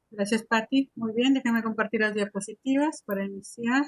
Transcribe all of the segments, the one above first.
Gracias, Patti. Muy bien, déjame compartir las diapositivas para iniciar.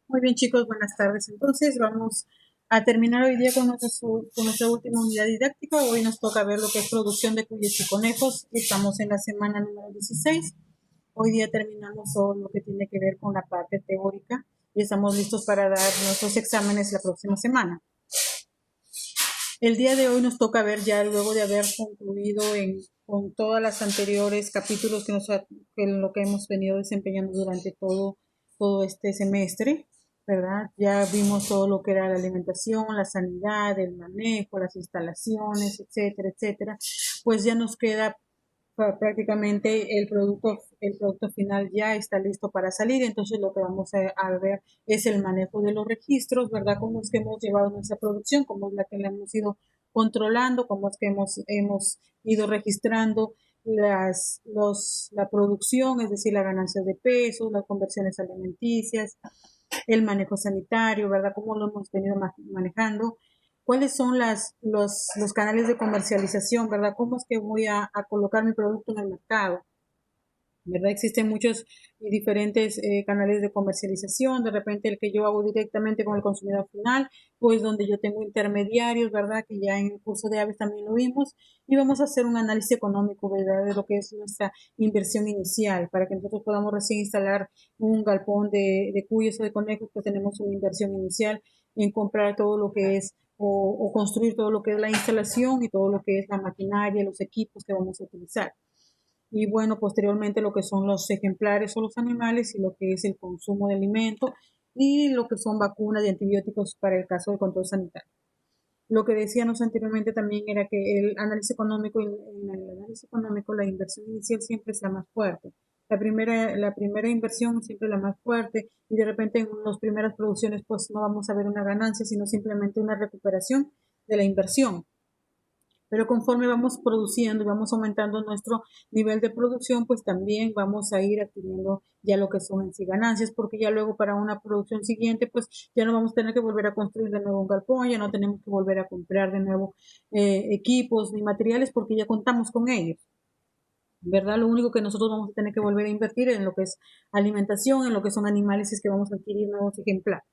Muy bien, chicos, buenas tardes. Entonces, vamos a terminar hoy día con nuestra última unidad didáctica. Hoy nos toca ver lo que es producción de cuyes y conejos. Estamos en la semana número 16. Hoy día terminamos todo lo que tiene que ver con la parte teórica y estamos listos para dar nuestros exámenes la próxima semana. El día de hoy nos toca ver ya luego de haber concluido con todas las anteriores capítulos en lo que hemos venido desempeñando durante todo este semestre, ¿verdad? Ya vimos todo lo que era la alimentación, la sanidad, el manejo, las instalaciones, etcétera, etcétera. Pues ya nos queda prácticamente el producto final ya está listo para salir, entonces lo que vamos a ver es el manejo de los registros, ¿verdad? Cómo es que hemos llevado nuestra producción, cómo es la que la hemos ido controlando, cómo es que hemos ido registrando la producción, es decir, la ganancia de pesos, las conversiones alimenticias, el manejo sanitario, ¿verdad? Cómo lo hemos venido manejando, cuáles son los canales de comercialización, ¿verdad? ¿Cómo es que voy a colocar mi producto en el mercado? ¿Verdad? Existen muchos y diferentes canales de comercialización, de repente el que yo hago directamente con el consumidor final, pues donde yo tengo intermediarios, ¿verdad? Que ya en el curso de aves también lo vimos, y vamos a hacer un análisis económico, ¿verdad? De lo que es nuestra inversión inicial, para que nosotros podamos recién instalar un galpón de cuyes o de conejos, pues tenemos una inversión inicial en comprar todo lo que es o construir todo lo que es la instalación y todo lo que es la maquinaria, los equipos que vamos a utilizar y bueno, posteriormente lo que son los ejemplares o los animales y lo que es el consumo de alimento y lo que son vacunas y antibióticos para el caso de control sanitario. Lo que decíamos anteriormente también era que el análisis económico, en el análisis económico la inversión inicial siempre es la más fuerte. La primera inversión siempre es la más fuerte y de repente en las primeras producciones pues no vamos a ver una ganancia, sino simplemente una recuperación de la inversión. Pero conforme vamos produciendo y vamos aumentando nuestro nivel de producción, pues también vamos a ir adquiriendo ya lo que son en sí ganancias, porque ya luego para una producción siguiente, pues ya no vamos a tener que volver a construir de nuevo un galpón, ya no tenemos que volver a comprar de nuevo equipos ni materiales, porque ya contamos con ellos. ¿Verdad? Lo único que nosotros vamos a tener que volver a invertir en lo que es alimentación, en lo que son animales, es que vamos a adquirir nuevos ejemplares.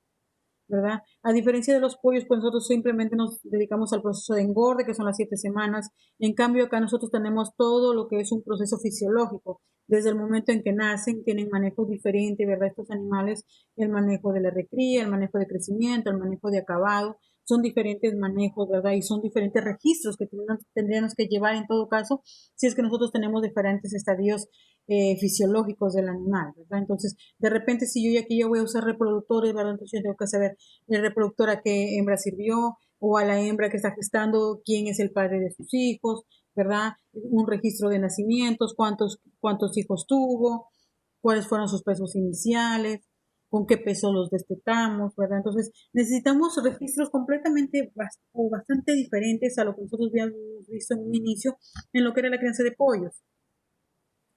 ¿Verdad? A diferencia de los pollos, pues nosotros simplemente nos dedicamos al proceso de engorde, que son las 7 semanas. En cambio, acá nosotros tenemos todo lo que es un proceso fisiológico. Desde el momento en que nacen, tienen manejo diferente, ¿verdad? Estos animales, el manejo de la recría, el manejo de crecimiento, el manejo de acabado, son diferentes manejos, ¿verdad? Y son diferentes registros que tendríamos que llevar en todo caso, si es que nosotros tenemos diferentes estadios fisiológicos del animal, ¿verdad? Entonces, de repente, si yo ya aquí yo voy a usar reproductores, ¿verdad? Entonces yo tengo que saber el reproductor a qué hembra sirvió o a la hembra que está gestando, quién es el padre de sus hijos, ¿verdad? Un registro de nacimientos, cuántos hijos tuvo, cuáles fueron sus pesos iniciales, con qué peso los destetamos, ¿verdad? Entonces necesitamos registros completamente o bastante diferentes a lo que nosotros habíamos visto en un inicio en lo que era la crianza de pollos.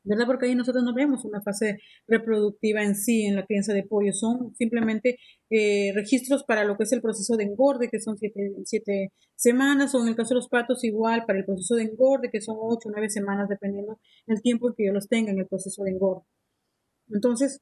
¿Verdad? Porque ahí nosotros no vemos una fase reproductiva en sí en la crianza de pollo, son simplemente registros para lo que es el proceso de engorde, que son 7 semanas, o en el caso de los patos igual para el proceso de engorde, que son 8 o 9 semanas, dependiendo del tiempo en que yo los tenga en el proceso de engorde. Entonces,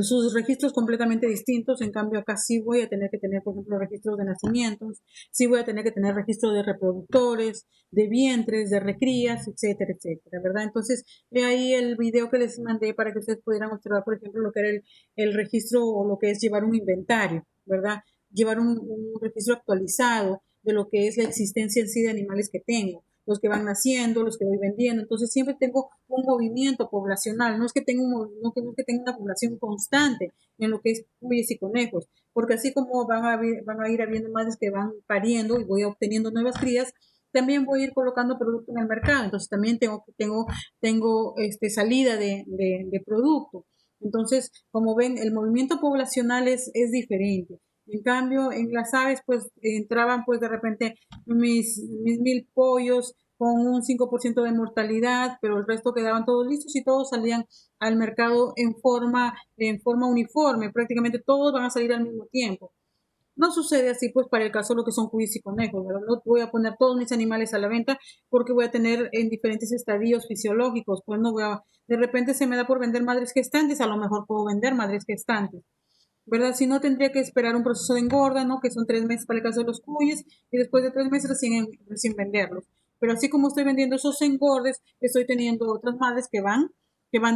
sus registros completamente distintos, en cambio acá sí voy a tener que tener, por ejemplo, registros de nacimientos, sí voy a tener que tener registros de reproductores, de vientres, de recrías, etcétera, etcétera, ¿verdad? Entonces, ve ahí el video que les mandé para que ustedes pudieran observar, por ejemplo, lo que era el registro o lo que es llevar un inventario, ¿verdad? Llevar un registro actualizado de lo que es la existencia en sí de animales que tengo, los que van naciendo, los que voy vendiendo. Entonces siempre tengo un movimiento poblacional, no es que tenga, no es que tenga una población constante en lo que es cuyes y conejos, porque así como van a ir habiendo madres que van pariendo y voy obteniendo nuevas crías, también voy a ir colocando producto en el mercado, entonces también tengo salida de producto. Entonces, como ven, el movimiento poblacional es diferente. En cambio, en las aves, pues entraban pues de repente mis 1000 pollos con un 5% de mortalidad, pero el resto quedaban todos listos y todos salían al mercado en forma uniforme. Prácticamente todos van a salir al mismo tiempo. No sucede así, pues, para el caso de lo que son cuyes y conejos, ¿verdad? No voy a poner todos mis animales a la venta porque voy a tener en diferentes estadios fisiológicos, pues no voy a, de repente se me da por vender madres gestantes, a lo mejor puedo vender madres gestantes, ¿verdad? Si no, tendría que esperar un proceso de engorda, ¿no? Que son 3 meses para el caso de los cuyes y después de 3 meses recién venderlos. Pero así como estoy vendiendo esos engordes, estoy teniendo otras madres que van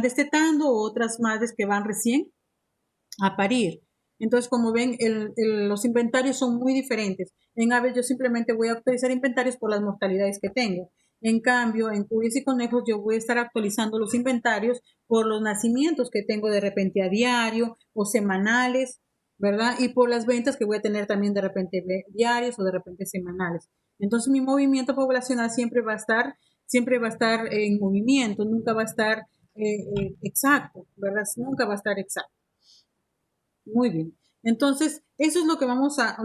destetando, o otras madres que van recién a parir. Entonces, como ven, los inventarios son muy diferentes. En aves yo simplemente voy a actualizar inventarios por las mortalidades que tengo. En cambio, en cuyes y conejos yo voy a estar actualizando los inventarios por los nacimientos que tengo de repente a diario o semanales, ¿verdad? Y por las ventas que voy a tener también de repente diarios o de repente semanales. Entonces, mi movimiento poblacional siempre va a estar en movimiento, nunca va a estar exacto, ¿verdad? Nunca va a estar exacto. Muy bien. Entonces, eso es lo que vamos a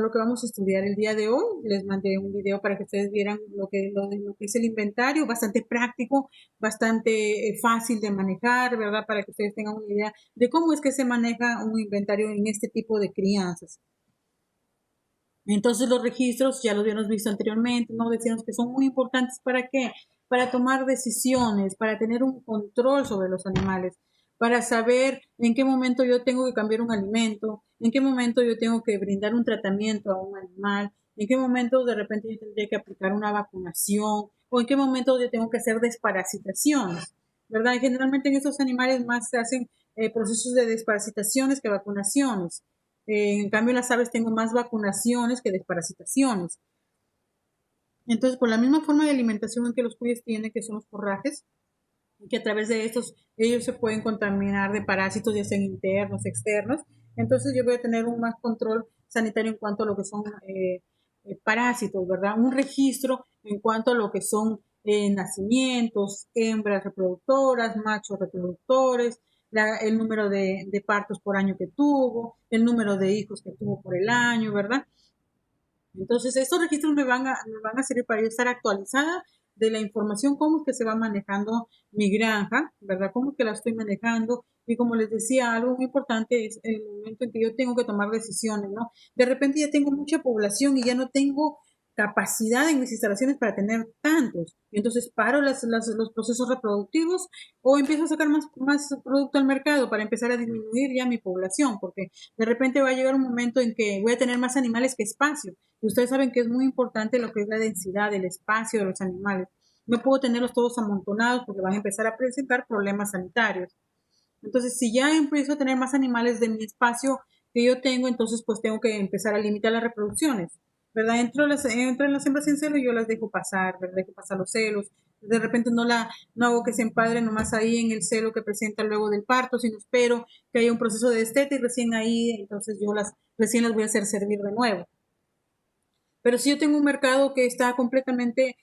estudiar el día de hoy. Les mandé un video para que ustedes vieran lo que es el inventario, bastante práctico, bastante fácil de manejar, ¿verdad? Para que ustedes tengan una idea de cómo es que se maneja un inventario en este tipo de crianzas. Entonces, los registros, ya los habíamos visto anteriormente, ¿no? Decíamos que son muy importantes. ¿Para qué? Para tomar decisiones, para tener un control sobre los animales, para saber en qué momento yo tengo que cambiar un alimento, en qué momento yo tengo que brindar un tratamiento a un animal, en qué momento de repente yo tendría que aplicar una vacunación, o en qué momento yo tengo que hacer desparasitaciones, ¿verdad? Y generalmente en estos animales más se hacen procesos de desparasitaciones que vacunaciones. En cambio, en las aves tengo más vacunaciones que desparasitaciones. Entonces, por la misma forma de alimentación en que los cuyes tienen, que son los forrajes, que a través de estos ellos se pueden contaminar de parásitos, ya sean internos, externos. Entonces, yo voy a tener un más control sanitario en cuanto a lo que son parásitos, ¿verdad? Un registro en cuanto a lo que son nacimientos, hembras reproductoras, machos reproductores, el número de partos por año que tuvo, el número de hijos que tuvo por el año, ¿verdad? Entonces, estos registros me van a servir para yo estar actualizada de la información, cómo es que se va manejando mi granja, ¿verdad? Cómo es que la estoy manejando. Y como les decía, algo muy importante es el momento en que yo tengo que tomar decisiones, ¿no? De repente ya tengo mucha población y ya no tengo capacidad en mis instalaciones para tener tantos. Y entonces paro los procesos reproductivos o empiezo a sacar más producto al mercado para empezar a disminuir ya mi población, porque de repente va a llegar un momento en que voy a tener más animales que espacio. Y ustedes saben que es muy importante lo que es la densidad, el espacio de los animales. No puedo tenerlos todos amontonados porque van a empezar a presentar problemas sanitarios. Entonces, si ya empiezo a tener más animales de mi espacio que yo tengo, entonces pues tengo que empezar a limitar las reproducciones, ¿verdad? Entro en las hembras en celo y yo las dejo pasar, ¿verdad? Dejo pasar los celos. De repente no hago que se empadre nomás ahí en el celo que presenta luego del parto, sino espero que haya un proceso de destete y recién ahí, entonces recién las voy a hacer servir de nuevo. Pero si yo tengo un mercado que está completamente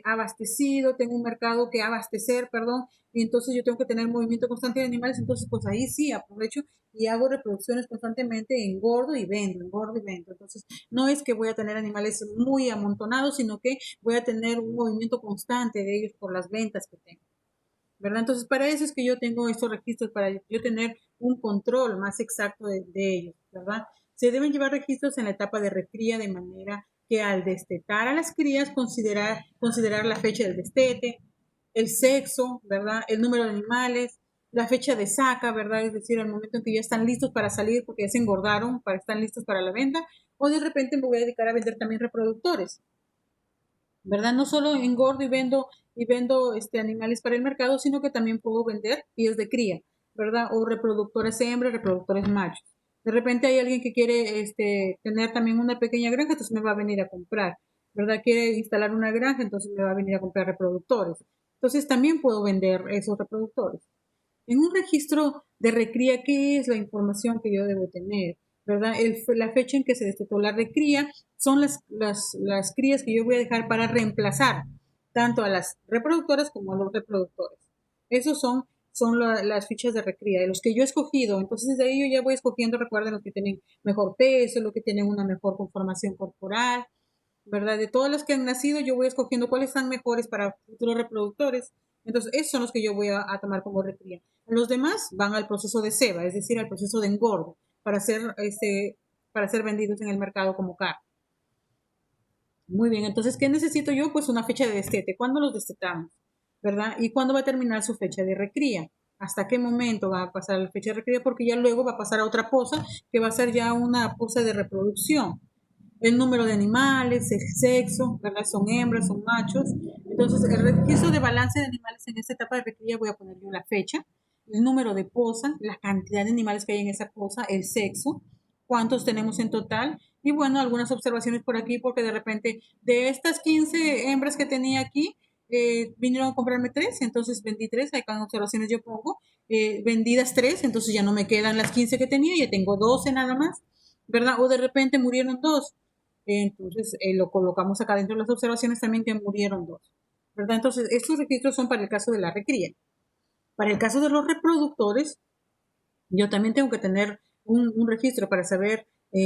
abastecido, tengo un mercado que abastecer, perdón, y entonces yo tengo que tener movimiento constante de animales, entonces pues ahí sí aprovecho y hago reproducciones constantemente, engordo y vendo, engordo y vendo. Entonces no es que voy a tener animales muy amontonados, sino que voy a tener un movimiento constante de ellos por las ventas que tengo, ¿verdad? Entonces para eso es que yo tengo estos registros, para yo tener un control más exacto de ellos, ¿verdad? Se deben llevar registros en la etapa de recría de manera que al destetar a las crías considerar la fecha del destete, el sexo, ¿verdad? El número de animales, la fecha de saca, ¿verdad? Es decir, el momento en que ya están listos para salir porque ya se engordaron, para estar listos para la venta, o de repente me voy a dedicar a vender también reproductores, ¿verdad? No solo engordo y vendo animales para el mercado, sino que también puedo vender pies de cría, ¿verdad? O reproductores hembras, reproductores machos. De repente hay alguien que quiere tener también una pequeña granja, entonces me va a venir a comprar, ¿verdad? Quiere instalar una granja, entonces me va a venir a comprar reproductores. Entonces también puedo vender esos reproductores. En un registro de recría, ¿qué es la información que yo debo tener? ¿verdad? La fecha en que se destetó la recría son las crías que yo voy a dejar para reemplazar tanto a las reproductoras como a los reproductores. Esos son las fichas de recría, de los que yo he escogido. Entonces, de ahí yo ya voy escogiendo, recuerden, los que tienen mejor peso, los que tienen una mejor conformación corporal, ¿verdad? De todos los que han nacido, yo voy escogiendo cuáles están mejores para futuros reproductores. Entonces, esos son los que yo voy a tomar como recría. Los demás van al proceso de ceba, es decir, al proceso de engordo, para ser vendidos en el mercado como carne. Muy bien, entonces, ¿qué necesito yo? Pues una fecha de destete. ¿Cuándo los destetamos? ¿Verdad? ¿Y cuándo va a terminar su fecha de recría? ¿Hasta qué momento va a pasar la fecha de recría? Porque ya luego va a pasar a otra posa, que va a ser ya una posa de reproducción. El número de animales, el sexo, ¿verdad? Son hembras, son machos. Entonces, el registro de balance de animales en esta etapa de recría voy a poner yo la fecha, el número de posa, la cantidad de animales que hay en esa posa, el sexo, cuántos tenemos en total y bueno, algunas observaciones por aquí porque de repente de estas 15 hembras que tenía aquí, vinieron a comprarme 3, entonces vendí 3, hay cada observaciones yo pongo, vendidas 3, entonces ya no me quedan las 15 que tenía, ya tengo 12 nada más, ¿verdad? O de repente murieron 2, entonces lo colocamos acá dentro de las observaciones también que murieron 2, ¿verdad? Entonces estos registros son para el caso de la recría. Para el caso de los reproductores, yo también tengo que tener registro para saber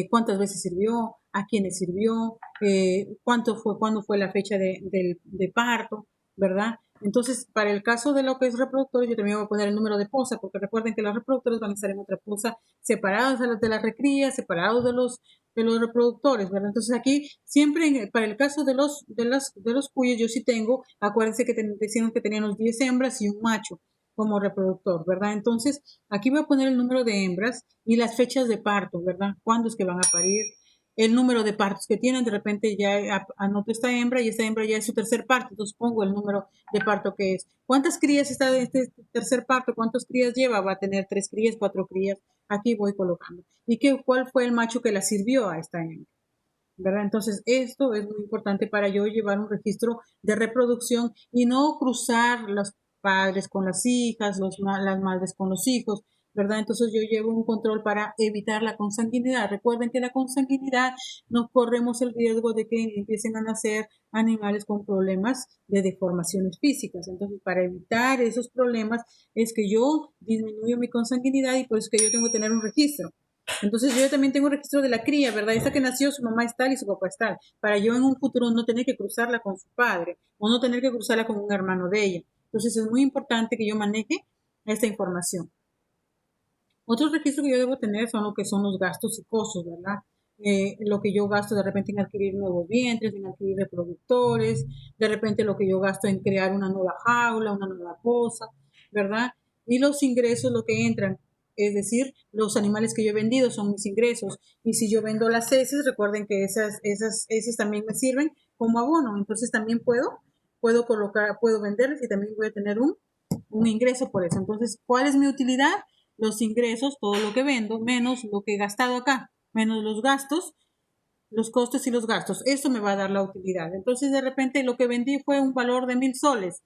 cuántas veces sirvió, a quiénes sirvió, cuándo fue la fecha de parto, ¿verdad? Entonces, para el caso de lo que es reproductores, yo también voy a poner el número de posa, porque recuerden que los reproductores van a estar en otra posa, separados de la recría, separados de los reproductores, ¿verdad? Entonces aquí, siempre para el caso de los cuyos, yo sí tengo, acuérdense que decíamos que teníamos 10 hembras y un macho como reproductor, ¿verdad? Entonces, aquí voy a poner el número de hembras y las fechas de parto, ¿verdad? ¿Cuándo es que van a parir? El número de partos que tienen, de repente ya anoto esta hembra y esta hembra ya es su tercer parto, entonces pongo el número de parto que es. ¿Cuántas crías está de este tercer parto? ¿Cuántas crías lleva? Va a tener 3 crías, 4 crías. Aquí voy colocando. ¿Y cuál fue el macho que la sirvió a esta hembra? ¿Verdad? Entonces, esto es muy importante para yo llevar un registro de reproducción y no cruzar los padres con las hijas, las madres con los hijos, ¿verdad? Entonces yo llevo un control para evitar la consanguinidad. Recuerden que la consanguinidad no corremos el riesgo de que empiecen a nacer animales con problemas de deformaciones físicas. Entonces, para evitar esos problemas es que yo disminuyo mi consanguinidad y por eso es que yo tengo que tener un registro. Entonces yo también tengo un registro de la cría, ¿verdad? Esta que nació, su mamá es tal y su papá es tal, para yo en un futuro no tener que cruzarla con su padre o no tener que cruzarla con un hermano de ella. Entonces es muy importante que yo maneje esta información. Otro registro que yo debo tener son lo que son los gastos y costos, ¿verdad? Lo que yo gasto de repente en adquirir nuevos vientres, en adquirir reproductores, de repente lo que yo gasto en crear una nueva jaula, una nueva posa, ¿verdad? Y los ingresos, lo que entran, es decir, los animales que yo he vendido son mis ingresos. Y si yo vendo las heces, recuerden que esas heces también me sirven como abono. Entonces también puedo venderlas y también voy a tener un ingreso por eso. Entonces, ¿cuál es mi utilidad? Los ingresos, todo lo que vendo, menos lo que he gastado acá, menos los gastos, los costes y los gastos. Eso me va a dar la utilidad. Entonces, de repente, lo que vendí fue un valor de 1,000 soles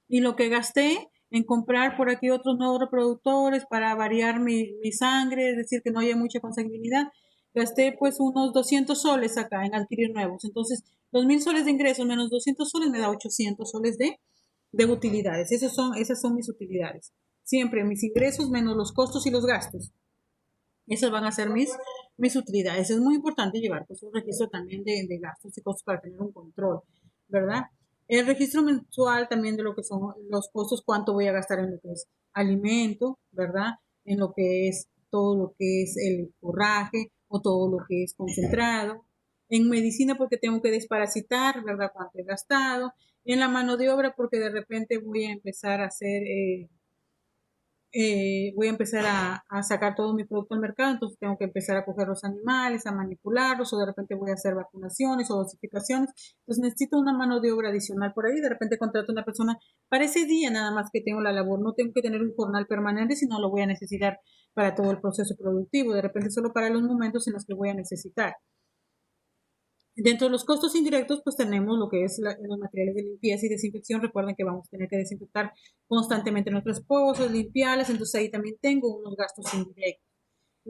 y lo que gasté en comprar por aquí otros nuevos reproductores para variar mi sangre, es decir, que no haya mucha consanguinidad, gasté pues unos 200 soles acá en adquirir nuevos. Entonces, los 1,000 soles de ingresos menos 200 soles me da 800 soles de utilidades. Esas son mis utilidades. Siempre mis ingresos menos los costos y los gastos. Esas van a ser mis utilidades. Es muy importante llevar pues, un registro también de gastos y costos para tener un control, ¿verdad? El registro mensual también de lo que son los costos, cuánto voy a gastar en lo que es alimento, ¿verdad? En lo que es todo lo que es el forraje o todo lo que es concentrado. En medicina porque tengo que desparasitar, ¿verdad? Cuánto he gastado. En la mano de obra porque de repente voy a empezar a hacer voy a empezar a sacar todo mi producto al mercado, entonces tengo que empezar a coger los animales, a manipularlos, o de repente voy a hacer vacunaciones o dosificaciones, entonces necesito una mano de obra adicional por ahí, de repente contrato a una persona para ese día nada más que tengo la labor, no tengo que tener un jornal permanente, sino lo voy a necesitar para todo el proceso productivo, de repente solo para los momentos en los que voy a necesitar. Dentro de los costos indirectos, pues tenemos lo que es los materiales de limpieza y desinfección. Recuerden que vamos a tener que desinfectar constantemente nuestras pozas, limpiarlas, entonces ahí también tengo unos gastos indirectos.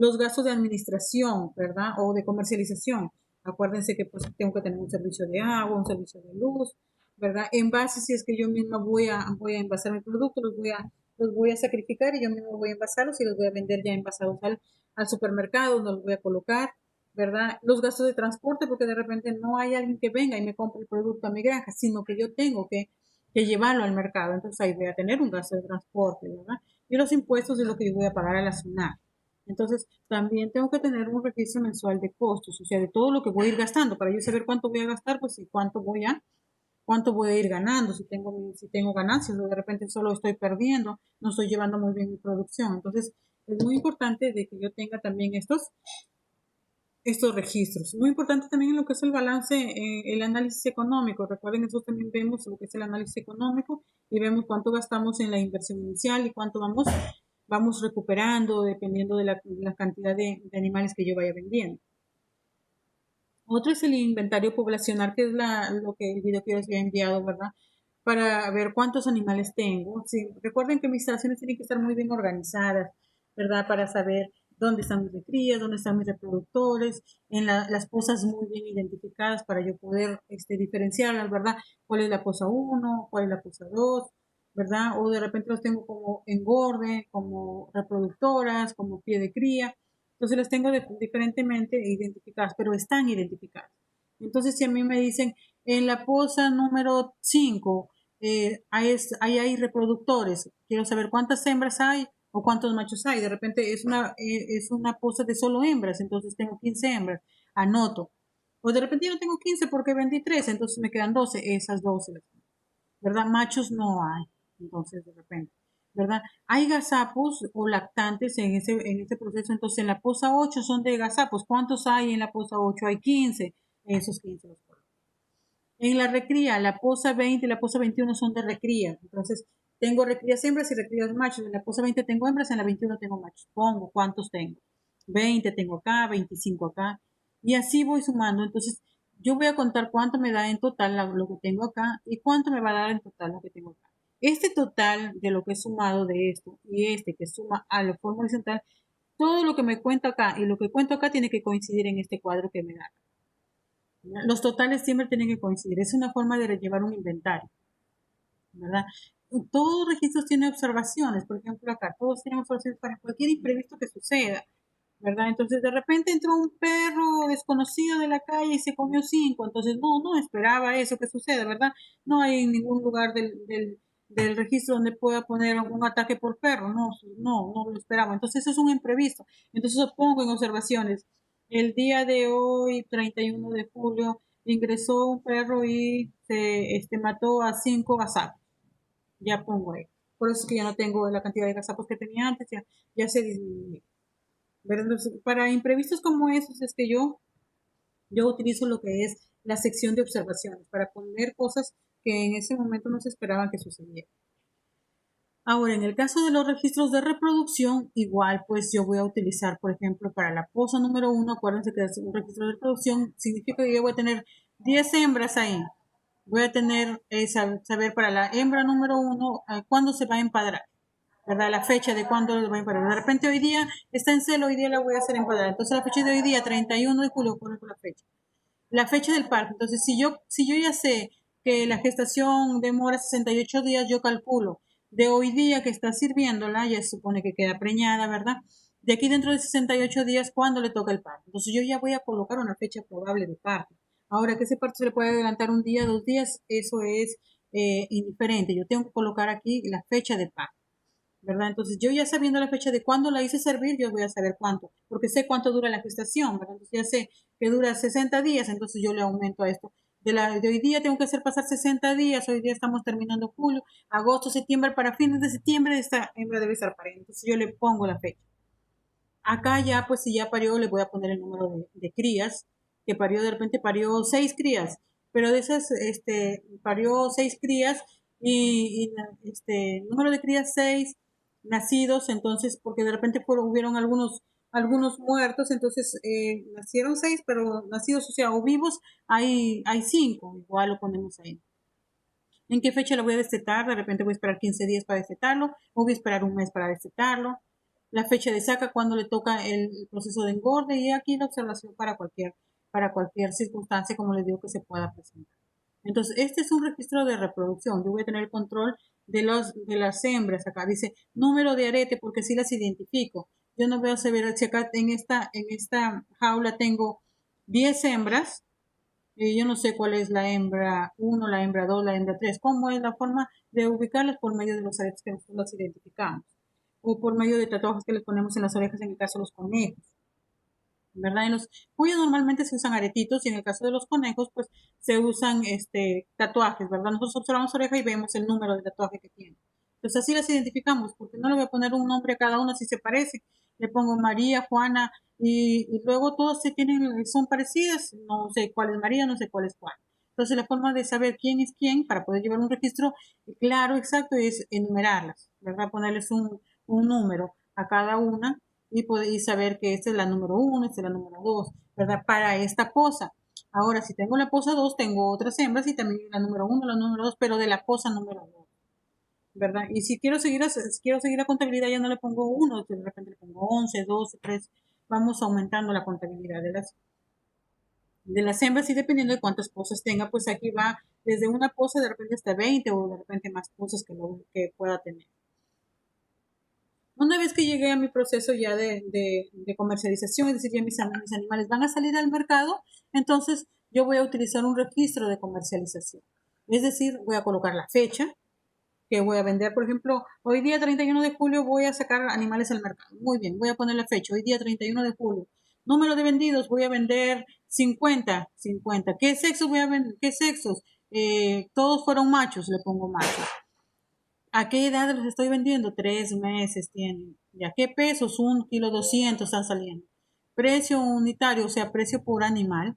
Los gastos de administración, ¿verdad? O de comercialización. Acuérdense que pues tengo que tener un servicio de agua, un servicio de luz, ¿verdad? En base, si es que yo misma voy a envasar mi producto, los voy a sacrificar y yo misma voy a envasarlos y los voy a vender ya envasados al supermercado, donde los voy a colocar, ¿verdad? Los gastos de transporte, porque de repente no hay alguien que venga y me compre el producto a mi granja, sino que yo tengo que llevarlo al mercado. Entonces ahí voy a tener un gasto de transporte, ¿verdad? Y los impuestos de lo que yo voy a pagar a la SUNAT. Entonces, también tengo que tener un registro mensual de costos, o sea, de todo lo que voy a ir gastando, para yo saber cuánto voy a gastar, pues y cuánto voy a ir ganando, si tengo ganancias, o de repente solo estoy perdiendo, no estoy llevando muy bien mi producción. Entonces, es muy importante de que yo tenga también estos registros. Muy importante también en lo que es el balance, el análisis económico. Recuerden, nosotros también vemos lo que es el análisis económico y vemos cuánto gastamos en la inversión inicial y cuánto vamos recuperando dependiendo de la cantidad de animales que yo vaya vendiendo. Otro es el inventario poblacional, que es lo que el video que yo les había enviado, ¿verdad? Para ver cuántos animales tengo. Sí, recuerden que mis instalaciones tienen que estar muy bien organizadas, ¿verdad? Para saber dónde están mis recrías, dónde están mis reproductores, las pozas muy bien identificadas para yo poder diferenciarlas, ¿verdad? ¿Cuál es la poza 1, cuál es la poza 2, ¿verdad? O de repente los tengo como engorde, como reproductoras, como pie de cría. Entonces las tengo diferentemente identificadas, pero están identificadas. Entonces, si a mí me dicen, en la poza número 5 hay reproductores, quiero saber cuántas hembras hay o cuántos machos hay. De repente es una poza de solo hembras, entonces tengo 15 hembras, anoto. O de repente yo no tengo 15 porque vendí 13, entonces me quedan 12, esas 12, ¿verdad? Machos no hay, entonces de repente. ¿Verdad? Hay gazapos o lactantes en ese proceso, entonces en la poza 8 son de gazapos. ¿Cuántos hay en la poza 8? Hay 15, esos 15 los coloco. En la recría, la poza 20 y la poza 21 son de recría, entonces tengo recrías hembras y recrías machos. En la poza 20 tengo hembras, en la 21 tengo machos. Pongo cuántos tengo. 20 tengo acá, 25 acá, y así voy sumando. Entonces, yo voy a contar cuánto me da en total lo que tengo acá y cuánto me va a dar en total lo que tengo acá. Este total de lo que he sumado de esto y este que suma a la forma horizontal, todo lo que me cuento acá y lo que cuento acá tiene que coincidir en este cuadro que me da. Los totales siempre tienen que coincidir. Es una forma de llevar un inventario, ¿verdad? Todos los registros tienen observaciones. Por ejemplo, acá todos tienen observaciones para cualquier imprevisto que suceda, ¿verdad? Entonces, de repente entró un perro desconocido de la calle y se comió 5. Entonces, no esperaba eso que suceda, ¿verdad? No hay ningún lugar del registro donde pueda poner un ataque por perro. No lo esperaba. Entonces, eso es un imprevisto. Entonces, lo pongo en observaciones. El día de hoy, 31 de julio, ingresó un perro y se mató a 5 gazapos. Ya pongo ahí. Por eso es que ya no tengo la cantidad de gazapos que tenía antes, ya se disminuyó. Entonces, para imprevistos como esos es que yo utilizo lo que es la sección de observaciones para poner cosas que en ese momento no se esperaban que sucedieran. Ahora, en el caso de los registros de reproducción, igual pues yo voy a utilizar, por ejemplo, para la poza número 1, acuérdense que es un registro de reproducción, significa que yo voy a tener 10 hembras ahí. Voy a tener, saber para la hembra número 1 cuándo se va a empadrar, ¿verdad? La fecha de cuándo va a empadrar. De repente hoy día está en celo, hoy día la voy a hacer empadrar. Entonces la fecha de hoy día, 31 de julio, corre con la fecha. La fecha del parto. Entonces, si yo ya sé que la gestación demora 68 días, yo calculo de hoy día que está sirviéndola, ya se supone que queda preñada, ¿verdad? De aquí dentro de 68 días, ¿cuándo le toca el parto? Entonces yo ya voy a colocar una fecha probable de parto. Ahora, que ese parto se le puede adelantar un día, 2 días, eso es indiferente. Yo tengo que colocar aquí la fecha de parto. ¿Verdad? Entonces yo ya sabiendo la fecha de cuándo la hice servir, yo voy a saber cuánto, porque sé cuánto dura la gestación, ¿verdad? Entonces ya sé que dura 60 días, entonces yo le aumento a esto. De hoy día tengo que hacer pasar 60 días, hoy día estamos terminando julio, agosto, septiembre, para fines de septiembre esta hembra debe estar pariendo, entonces yo le pongo la fecha. Acá ya, pues si ya parió, le voy a poner el número de crías, que parió, de repente parió 6 crías, pero de esas, parió 6 crías número de crías 6 nacidos, entonces, porque de repente hubieron algunos muertos, entonces nacieron 6, pero nacidos, o sea, o vivos, hay 5, igual lo ponemos ahí. ¿En qué fecha lo voy a destetar? De repente voy a esperar 15 días para destetarlo, o voy a esperar un mes para destetarlo. la fecha de saca, cuando le toca el proceso de engorde y aquí la observación para cualquier circunstancia, como les digo, que se pueda presentar. Entonces, este es un registro de reproducción. Yo voy a tener el control de las hembras. Acá dice número de arete porque sí las identifico. Yo no voy a saber si acá en esta jaula tengo 10 hembras. Yo no sé cuál es la hembra 1, la hembra 2, la hembra 3. ¿Cómo es la forma de ubicarlas? Por medio de los aretes que nosotros las identificamos. O por medio de tatuajes que les ponemos en las orejas, en el caso de los conejos. ¿Verdad? En los cuyos normalmente se usan aretitos y en el caso de los conejos, pues se usan tatuajes, ¿verdad? Nosotros observamos oreja y vemos el número de tatuaje que tiene. Entonces así las identificamos, porque no le voy a poner un nombre a cada una si se parece. Le pongo María, Juana, y luego todas se tienen, son parecidas, no sé cuál es María, no sé cuál es Juan. Entonces la forma de saber quién es quién para poder llevar un registro claro, exacto, es enumerarlas, ¿verdad? Ponerles un número a cada una y saber que esta es la número 1, esta es la número 2, ¿verdad? Para esta posa. Ahora, si tengo la posa 2, tengo otras hembras y también la número 1, la número 2, pero de la posa número 2, ¿verdad? Y si quiero seguir la contabilidad, ya no le pongo 1, de repente le pongo 11, 12, 13, vamos aumentando la contabilidad de las hembras y dependiendo de cuántas posas tenga, pues aquí va desde una posa de repente hasta 20 o de repente más posas que pueda tener. Una vez que llegué a mi proceso ya de comercialización, es decir, ya mis animales van a salir al mercado, entonces yo voy a utilizar un registro de comercialización. Es decir, voy a colocar la fecha que voy a vender, por ejemplo, hoy día 31 de julio voy a sacar animales al mercado. Muy bien, voy a poner la fecha, hoy día 31 de julio. Número de vendidos, voy a vender 50. ¿Qué sexos voy a vender? ¿Qué sexos? Todos fueron machos, le pongo machos. ¿A qué edad los estoy vendiendo? 3 meses tienen. ¿Ya qué pesos? 1,2 kg están saliendo. Precio unitario, o sea, precio por animal,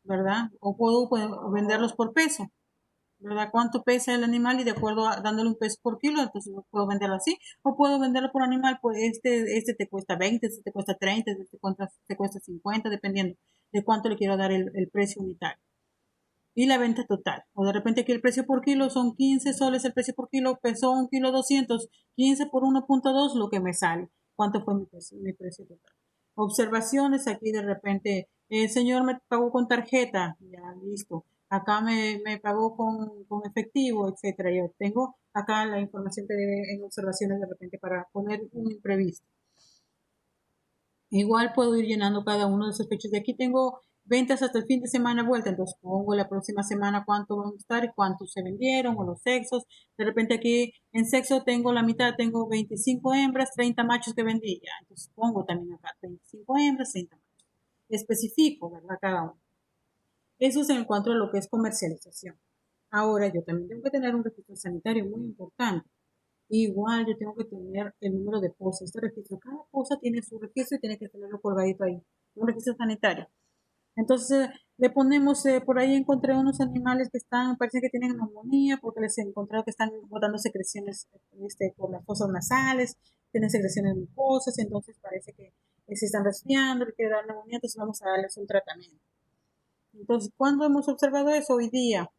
¿verdad? O puedo venderlos por peso, ¿verdad? ¿Cuánto pesa el animal? Y de acuerdo a dándole un peso por kilo, entonces puedo venderlo así. O puedo venderlo por animal, pues este te cuesta 20, este te cuesta 30, este te cuesta 50, dependiendo de cuánto le quiero dar el precio unitario y la venta total. O de repente aquí el precio por kilo son 15 soles, el precio por kilo pesó 1,2 kg, 15 por 1,2 lo que me sale. ¿Cuánto fue mi precio total? Observaciones, aquí de repente, el señor me pagó con tarjeta, ya listo. Acá me pagó con efectivo, etcétera. Yo tengo acá la información que debe en observaciones de repente para poner un imprevisto. Igual puedo ir llenando cada uno de esos fechas. De aquí tengo ventas hasta el fin de semana vuelta, entonces pongo la próxima semana cuánto van a estar y cuántos se vendieron o los sexos. De repente aquí en sexo tengo la mitad, tengo 25 hembras, 30 machos que vendí ya. Entonces pongo también acá 25 hembras, 30 machos. Especifico, ¿verdad? Cada uno. Eso es en cuanto a lo que es comercialización. Ahora yo también tengo que tener un registro sanitario muy importante. Igual yo tengo que tener el número de posa, este registro. Cada posa tiene su registro y tiene que tenerlo colgadito ahí, un registro sanitario. Entonces le ponemos, por ahí encontré unos animales que parece que tienen neumonía porque les he encontrado que están botando secreciones por las fosas nasales, tienen secreciones mucosas, entonces parece que se están resfriando, le quiere dar neumonía, entonces vamos a darles un tratamiento. Entonces, ¿cuándo hemos observado eso? Hoy día.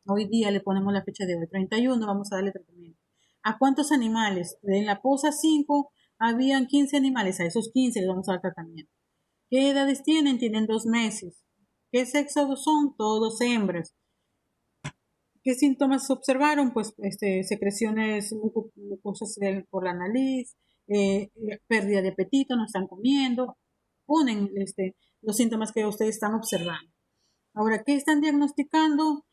Hoy día le ponemos la fecha de hoy, 31, vamos a darle tratamiento. ¿A cuántos animales? En la posa 5 habían 15 animales, a esos 15 les vamos a dar tratamiento. ¿Qué edades tienen? Tienen 2 meses. ¿Qué sexo son? Todos hembras. ¿Qué síntomas observaron? Pues secreciones mucosas por la nariz, pérdida de apetito, no están comiendo. Ponen los síntomas que ustedes están observando. Ahora, ¿qué están diagnosticando?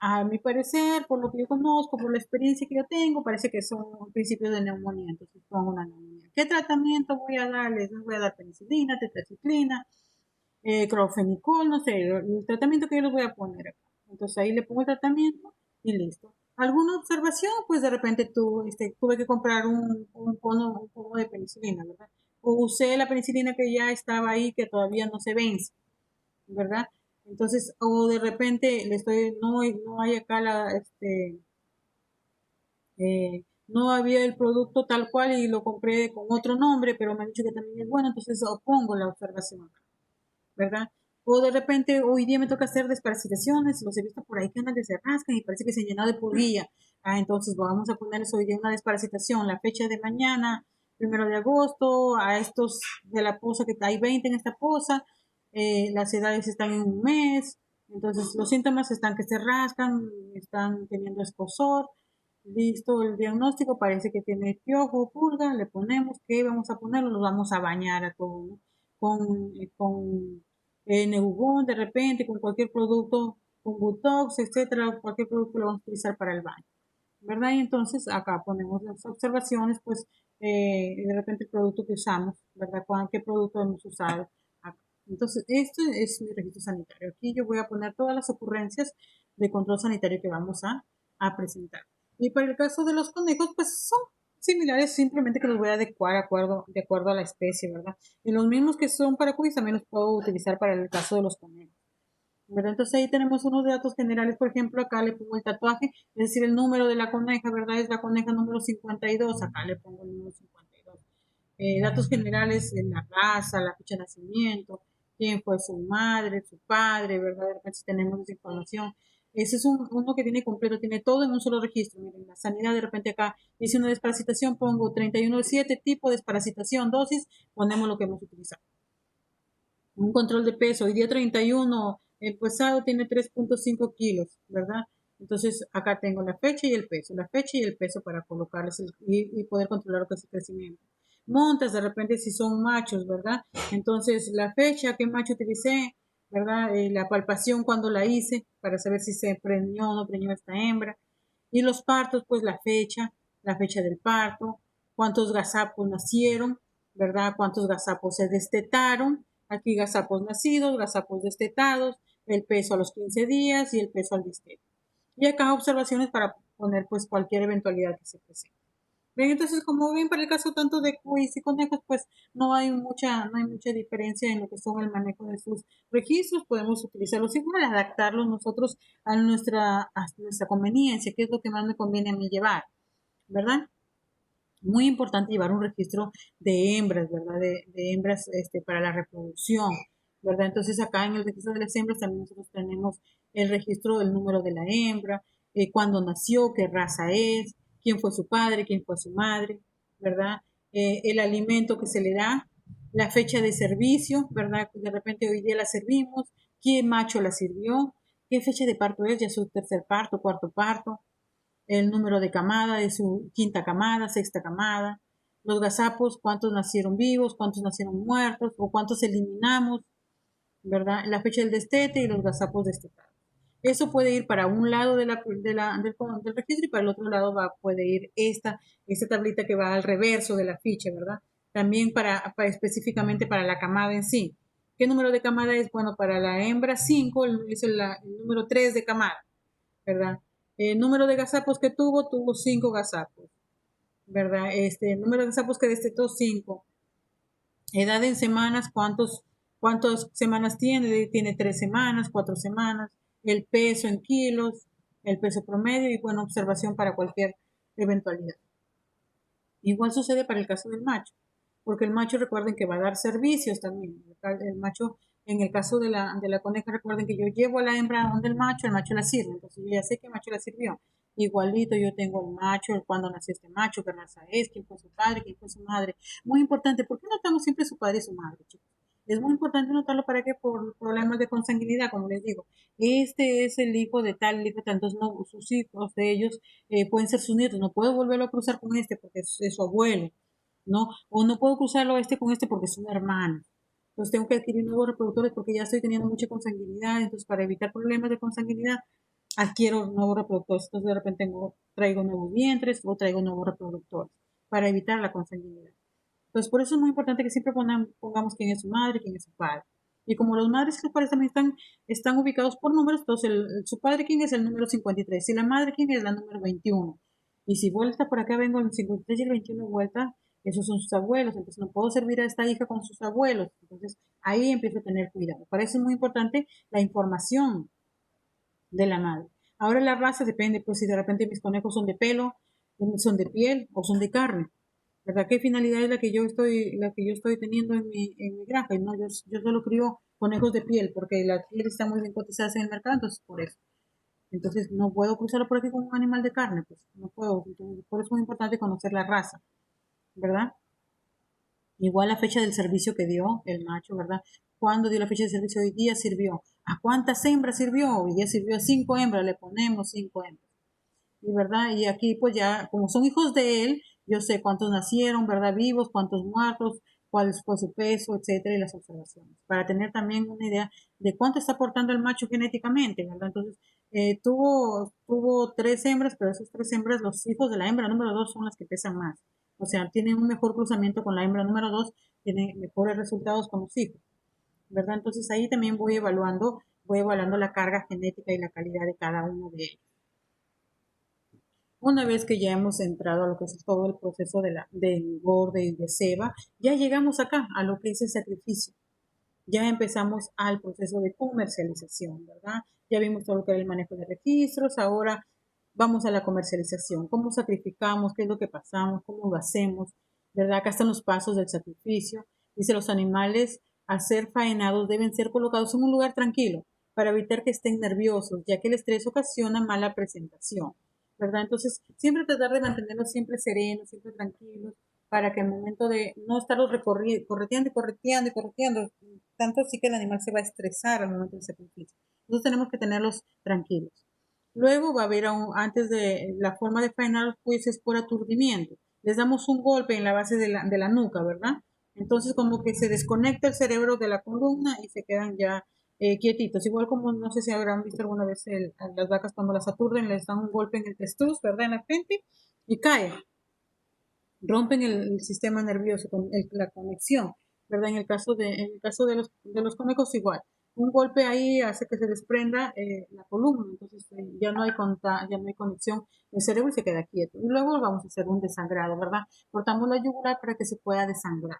A mi parecer, por lo que yo conozco, por la experiencia que yo tengo, parece que son principios de neumonía, entonces pongo una neumonía. ¿Qué tratamiento voy a darles? Les voy a dar penicilina, tetraciclina, clorfenicol, no sé, el tratamiento que yo les voy a poner acá. Entonces ahí le pongo el tratamiento y listo. ¿Alguna observación? Pues de repente tuve que comprar un cono de penicilina, ¿verdad? O usé la penicilina que ya estaba ahí, que todavía no se vence, ¿verdad? Entonces, o de repente no hay acá no había el producto tal cual y lo compré con otro nombre, pero me han dicho que también es bueno, entonces opongo la observación acá, ¿verdad? O de repente hoy día me toca hacer desparasitaciones, los he visto por ahí que andan que se rascan y parece que se han llenado de pulguilla. Entonces vamos a ponerles hoy día una desparasitación, la fecha de mañana, 1 de agosto, a estos de la poza que hay 20 en esta poza, las edades están en un mes, entonces los síntomas están que se rascan, están teniendo escozor, listo el diagnóstico, parece que tiene piojo, pulga, le ponemos, ¿qué vamos a ponerlo? Los vamos a bañar a todos, ¿no? Con Neubón de repente, con cualquier producto, con Butox, etcétera, cualquier producto lo vamos a utilizar para el baño, ¿verdad? Y entonces acá ponemos las observaciones, pues de repente el producto que usamos, ¿verdad? ¿Qué producto hemos usado acá? Entonces, este es mi registro sanitario. Aquí yo voy a poner todas las ocurrencias de control sanitario que vamos a presentar. Y para el caso de los conejos, pues son similares, simplemente que los voy a adecuar de acuerdo a la especie, ¿verdad? Y los mismos que son para cubis también los puedo utilizar para el caso de los conejos, ¿verdad? Entonces ahí tenemos unos datos generales, por ejemplo, acá le pongo el tatuaje, es decir, el número de la coneja, ¿verdad? Es la coneja número 52, acá le pongo el número 52. Datos generales en la raza, la fecha de nacimiento, quién fue su madre, su padre, ¿verdad? De repente si tenemos esa información. Ese es uno que tiene completo, tiene todo en un solo registro. Miren, la sanidad de repente acá dice una desparasitación, pongo 31.7, tipo de desparasitación, dosis, ponemos lo que hemos utilizado. Un control de peso, hoy día 31, el pesado tiene 3.5 kilos, ¿verdad? Entonces acá tengo la fecha y el peso, la fecha y el peso para colocarles y poder controlar lo que es el crecimiento. Montas de repente si son machos, ¿verdad? Entonces la fecha, qué macho utilicé, ¿verdad? La palpación cuando la hice para saber si se preñó o no preñó esta hembra. Y los partos, pues la fecha del parto, cuántos gazapos nacieron, ¿verdad? Cuántos gazapos se destetaron. Aquí gazapos nacidos, gazapos destetados, el peso a los 15 días y el peso al destete. Y acá observaciones para poner pues cualquier eventualidad que se presente. Bien, entonces como ven para el caso tanto de cuis y conejos, pues no hay mucha diferencia en lo que son el manejo de sus registros, podemos utilizarlos igual, adaptarlos nosotros a nuestra conveniencia, que es lo que más me conviene a mí llevar, ¿verdad? Muy importante llevar un registro de hembras, ¿verdad? De hembras para la reproducción, ¿verdad? Entonces acá en el registro de las hembras también nosotros tenemos el registro del número de la hembra, cuándo nació, qué raza es, quién fue su padre, quién fue su madre, ¿verdad? El alimento que se le da, la fecha de servicio, ¿verdad? De repente hoy día la servimos, qué macho la sirvió, qué fecha de parto es, ya su tercer parto, cuarto parto, el número de camada de su quinta camada, sexta camada, los gazapos, cuántos nacieron vivos, cuántos nacieron muertos o cuántos eliminamos, ¿verdad? La fecha del destete y los gazapos destetados. Eso puede ir para un lado del registro y para el otro lado puede ir esta tablita que va al reverso de la ficha, ¿verdad? También específicamente para la camada en sí. ¿Qué número de camada es? Bueno, para la hembra 5 es el número 3 de camada, ¿verdad? El número de gazapos que tuvo 5 gazapos, ¿verdad? El número de gazapos que destetó 5. Edad en semanas, ¿cuántas semanas tiene? Tiene 3 semanas, 4 semanas. El peso en kilos, el peso promedio y buena observación para cualquier eventualidad. Igual sucede para el caso del macho, porque el macho recuerden que va a dar servicios también. El macho, en el caso de la coneja, recuerden que yo llevo a la hembra donde el macho la sirve, entonces yo ya sé que el macho la sirvió. Igualito yo tengo el macho, cuando nació este macho, qué raza es, quién fue su padre, quién fue su madre. Muy importante, ¿por qué notamos siempre su padre y su madre, chicos? Es muy importante notarlo para que por problemas de consanguinidad, como les digo, este es el hijo de tal, el hijo de tal, entonces no, sus hijos de ellos pueden ser sus nietos, no puedo volverlo a cruzar con este porque es su abuelo, ¿no? O no puedo cruzarlo con este porque es un hermano. Entonces tengo que adquirir nuevos reproductores porque ya estoy teniendo mucha consanguinidad, entonces para evitar problemas de consanguinidad adquiero nuevos reproductores, entonces de repente traigo nuevos vientres o traigo nuevos reproductores para evitar la consanguinidad. Entonces por eso es muy importante que siempre pongamos quién es su madre, quién es su padre. Y como los madres y los padres también están ubicados por números, entonces su padre quién es el número 53 y la madre quién es la número 21. Y si vuelta por acá vengo el 53 y el 21 vuelta, esos son sus abuelos, entonces no puedo servir a esta hija con sus abuelos. Entonces ahí empiezo a tener cuidado. Para eso es muy importante la información de la madre. Ahora la raza depende, pues si de repente mis conejos son de pelo, son de piel o son de carne. ¿Verdad? ¿Qué finalidad es la que yo estoy teniendo en mi granja? No, yo solo crío conejos de piel porque la piel está muy bien cotizada en el mercado, entonces por eso. Entonces no puedo cruzarlo por aquí con un animal de carne, pues no puedo. Entonces, por eso es muy importante conocer la raza, ¿verdad? Igual la fecha del servicio que dio el macho, ¿verdad? ¿Cuándo dio la fecha de servicio? Hoy día sirvió. ¿A cuántas hembras sirvió? Hoy día sirvió a 5 hembras, le ponemos 5 hembras. Y verdad, y aquí pues ya, como son hijos de él, yo sé cuántos nacieron, ¿verdad? Vivos, cuántos muertos, cuál fue su peso, etcétera, y las observaciones, para tener también una idea de cuánto está aportando el macho genéticamente, ¿verdad? Entonces, tuvo 3 hembras, pero esas 3 hembras, los hijos de la hembra número 2 son las que pesan más. O sea, tienen un mejor cruzamiento con la hembra número 2, tienen mejores resultados con los hijos, ¿verdad? Entonces ahí también voy evaluando la carga genética y la calidad de cada uno de ellos. Una vez que ya hemos entrado a lo que es todo el proceso de engorde y de ceba, ya llegamos acá a lo que es el sacrificio. Ya empezamos al proceso de comercialización, ¿verdad? Ya vimos todo lo que era el manejo de registros, ahora vamos a la comercialización. ¿Cómo sacrificamos? ¿Qué es lo que pasamos? ¿Cómo lo hacemos? ¿Verdad? Acá están los pasos del sacrificio. Dice, los animales al ser faenados deben ser colocados en un lugar tranquilo para evitar que estén nerviosos, ya que el estrés ocasiona mala presentación, ¿verdad? Entonces, siempre tratar de mantenerlos siempre serenos, siempre tranquilos, para que al momento de no estarlos correteando y correteando y correteando, tanto así que el animal se va a estresar al momento del sacrificio. Entonces tenemos que tenerlos tranquilos. Luego va a haber, antes de la forma de faenar los pollos es por aturdimiento. Les damos un golpe en la base de la nuca, ¿verdad? Entonces como que se desconecta el cerebro de la columna y se quedan ya quietitos. Igual como no sé si habrán visto alguna vez a las vacas cuando las aturden, les dan un golpe en el testuz, ¿verdad? En la frente y caen, rompen el sistema nervioso, la conexión, ¿verdad? En el caso de los conejos igual. Un golpe ahí hace que se desprenda la columna, entonces ya no hay conexión, el cerebro y se queda quieto. Y luego vamos a hacer un desangrado, ¿verdad? Cortamos la yugular para que se pueda desangrar.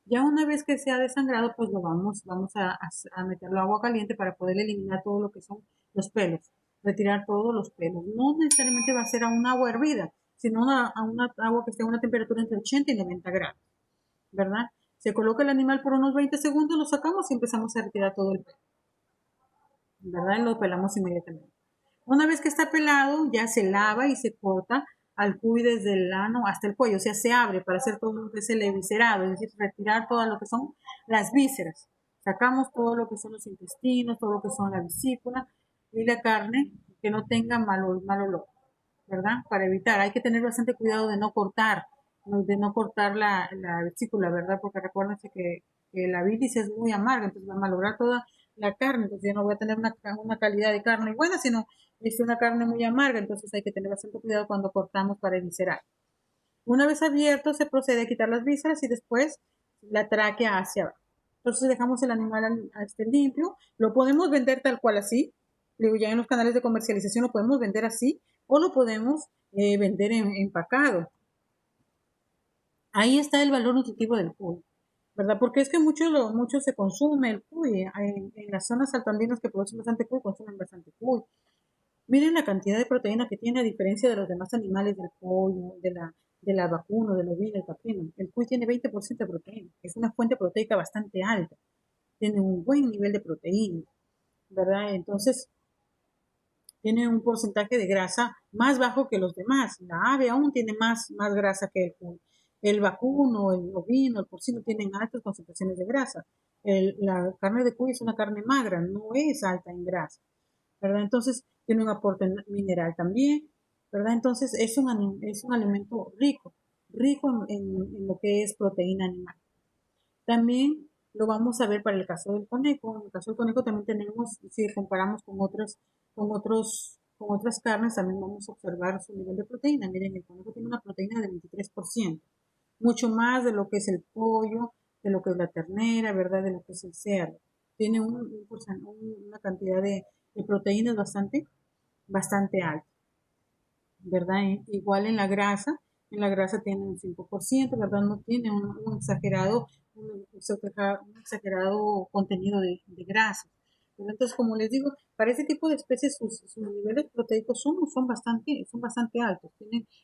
Ya una vez que se ha desangrado, pues vamos a meterlo a agua caliente para poder eliminar todo lo que son los pelos, retirar todos los pelos. No necesariamente va a ser a un agua hervida, sino a una agua que esté a una temperatura entre 80 y 90 grados, ¿verdad? Se coloca el animal por unos 20 segundos, lo sacamos y empezamos a retirar todo el pelo, ¿verdad? Y lo pelamos inmediatamente. Una vez que está pelado, ya se lava y se corta al cuy desde el ano hasta el cuello, o sea, se abre para hacer todo lo que es el eviscerado, es decir, retirar todo lo que son las vísceras. Sacamos todo lo que son los intestinos, todo lo que son la vesícula y la carne que no tenga mal olor, ¿verdad? Para evitar, hay que tener bastante cuidado de no cortar la vesícula, ¿verdad? Porque recuérdense que la bilis es muy amarga, entonces va a malograr toda la carne, entonces yo no voy a tener una calidad de carne buena, sino es una carne muy amarga, entonces hay que tener bastante cuidado cuando cortamos para eviscerar. Una vez abierto, se procede a quitar las vísceras y después la tráquea hacia abajo. Entonces dejamos el animal a este limpio, lo podemos vender tal cual así, digo, ya en los canales de comercialización lo podemos vender así, o lo podemos vender empacado. Ahí está el valor nutritivo del cuy, ¿verdad? Porque es que mucho se consume el cuy. En las zonas altoandinas que producen bastante cuy, consumen bastante cuy. Miren la cantidad de proteína que tiene a diferencia de los demás animales, del pollo, de la vacuna, del ovino, del caprino. El cuy tiene 20% de proteína. Es una fuente proteica bastante alta. Tiene un buen nivel de proteína, ¿verdad? Entonces, tiene un porcentaje de grasa más bajo que los demás. La ave aún tiene más grasa que el cuy. El vacuno, el ovino, el porcino tienen altas concentraciones de grasa. La carne de cuy es una carne magra, no es alta en grasa, ¿verdad? Entonces tiene un aporte mineral también, ¿verdad? Entonces es un alimento rico en lo que es proteína animal. También lo vamos a ver para el caso del conejo. En el caso del conejo también tenemos, si comparamos con otras carnes, también vamos a observar su nivel de proteína. Miren, el conejo tiene una proteína de 23%, mucho más de lo que es el pollo, de lo que es la ternera, ¿verdad? De lo que es el cerdo. Tiene una cantidad de proteínas bastante alta, ¿verdad? Igual en la grasa tiene un 5%, ¿verdad? No tiene un exagerado contenido de grasa. Entonces, como les digo, para este tipo de especies sus niveles proteicos son bastante altos.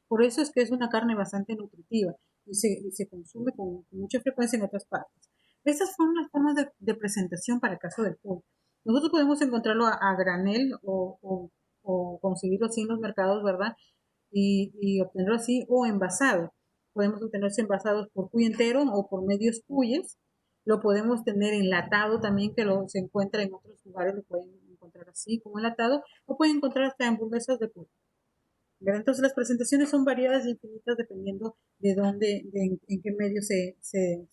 Por eso es que es una carne bastante nutritiva y se consume con mucha frecuencia en otras partes. Estas son las formas de presentación para el caso del pollo. Nosotros podemos encontrarlo a granel o conseguirlo así en los mercados, ¿verdad? Y obtenerlo así o envasado. podemos obtenerse envasados por cuy entero o por medios cuyes. Lo podemos tener enlatado también, que se encuentra en otros lugares, lo pueden encontrar así como enlatado, o pueden encontrar hasta hamburguesas de pollo. Entonces las presentaciones son variadas y infinitas dependiendo de dónde, en qué medio se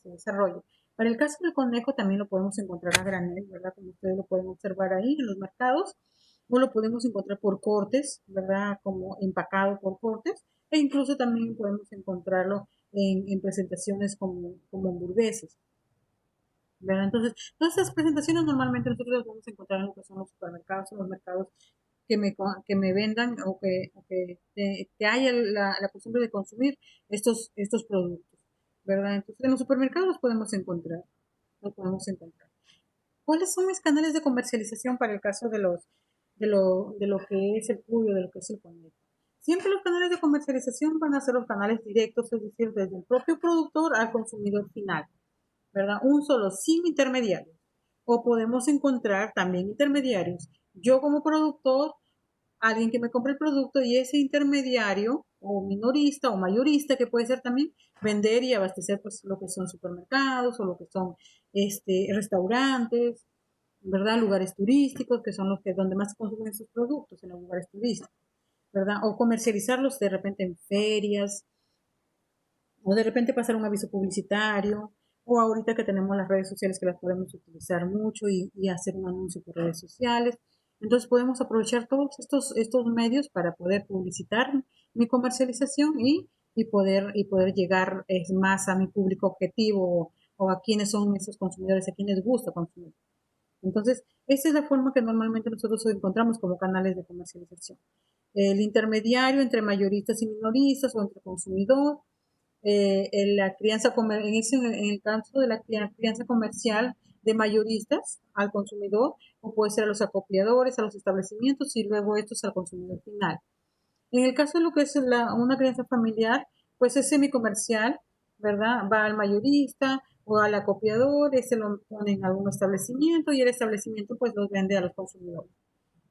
desarrolla. Para el caso del conejo también lo podemos encontrar a granel, ¿verdad? Como ustedes lo pueden observar ahí en los mercados, o lo podemos encontrar por cortes, ¿verdad? Como empacado por cortes, e incluso también podemos encontrarlo en presentaciones como hamburguesas, ¿verdad? Entonces, todas estas presentaciones normalmente nosotros las vamos a encontrar en lo que son los supermercados o los mercados que me vendan que haya la costumbre de consumir estos productos, ¿verdad? Entonces, en los supermercados los podemos encontrar. ¿Cuáles son mis canales de comercialización para el caso de lo que es el cuyo, de lo que es el conejo? Siempre los canales de comercialización van a ser los canales directos, es decir, desde el propio productor al consumidor final, ¿verdad? Un solo, sin intermediarios. O podemos encontrar también intermediarios. Yo como productor, alguien que me compre el producto y ese intermediario o minorista o mayorista que puede ser también vender y abastecer pues lo que son supermercados o lo que son restaurantes, ¿verdad? Lugares turísticos que son los que donde más se consumen esos productos en los lugares turísticos, ¿verdad? O comercializarlos de repente en ferias o de repente pasar un aviso publicitario o ahorita que tenemos las redes sociales que las podemos utilizar mucho y hacer un anuncio por redes sociales. Entonces podemos aprovechar todos estos medios para poder publicitar mi comercialización y poder llegar más a mi público objetivo o a quienes son esos consumidores, a quienes gusta consumir. Entonces, esa es la forma que normalmente nosotros encontramos como canales de comercialización. El intermediario entre mayoristas y minoristas o entre consumidor, en la crianza en el caso de la crianza comercial de mayoristas al consumidor, o puede ser a los acopiadores, a los establecimientos y luego estos al consumidor final. En el caso de lo que es una crianza familiar, pues es semicomercial, ¿verdad? Va al mayorista o al acopiador, ese lo pone en algún establecimiento y el establecimiento pues los vende a los consumidores,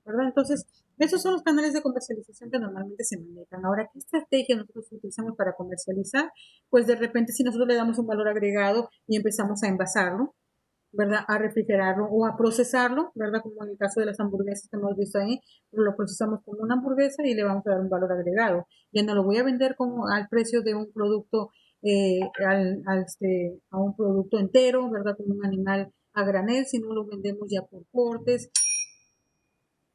¿verdad? Entonces, esos son los canales de comercialización que normalmente se manejan. Ahora, ¿qué estrategia nosotros utilizamos para comercializar? Pues de repente si nosotros le damos un valor agregado y empezamos a envasarlo, ¿verdad? A refrigerarlo o a procesarlo, ¿verdad? Como en el caso de las hamburguesas que hemos visto ahí, lo procesamos como una hamburguesa y le vamos a dar un valor agregado. Ya no lo voy a vender como al precio de un producto, a un producto entero, ¿verdad? Como un animal a granel, sino lo vendemos ya por cortes,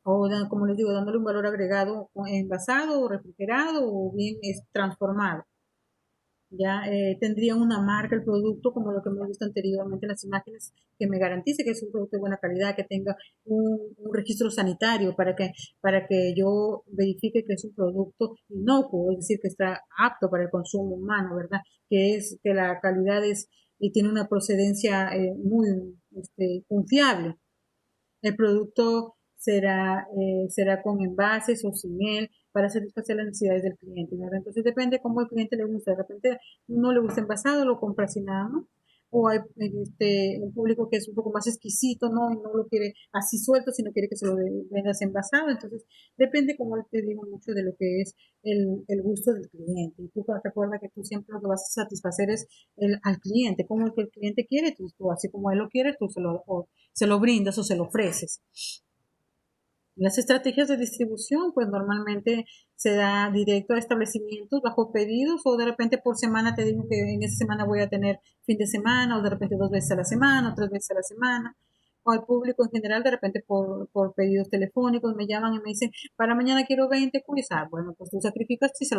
o como les digo, dándole un valor agregado envasado o refrigerado o bien es transformado. Ya tendría una marca el producto como lo que hemos visto anteriormente en las imágenes que me garantice que es un producto de buena calidad, que tenga un registro sanitario para que yo verifique que es un producto inocuo, es decir, que está apto para el consumo humano, ¿verdad? Que la calidad es y tiene una procedencia muy confiable. El producto será con envases o sin él para satisfacer las necesidades del cliente, ¿verdad? Entonces depende cómo el cliente le gusta. De repente no le gusta envasado, lo compra sin nada, ¿no? O hay un público que es un poco más exquisito, ¿no? Y no lo quiere así suelto, sino quiere que se lo vendas envasado. Entonces, depende, como te digo, mucho de lo que es el gusto del cliente. Y tú recuerda que tú siempre lo que vas a satisfacer es al cliente, como el que el cliente quiere, tú así como él lo quiere, tú se lo brindas o se lo ofreces. Las estrategias de distribución, pues normalmente se da directo a establecimientos bajo pedidos o de repente por semana te digo que en esa semana voy a tener fin de semana o de repente 2 veces a la semana o 3 veces a la semana o al público en general de repente por pedidos telefónicos me llaman y me dicen para mañana quiero 20 quiz, bueno pues tú sacrificas y se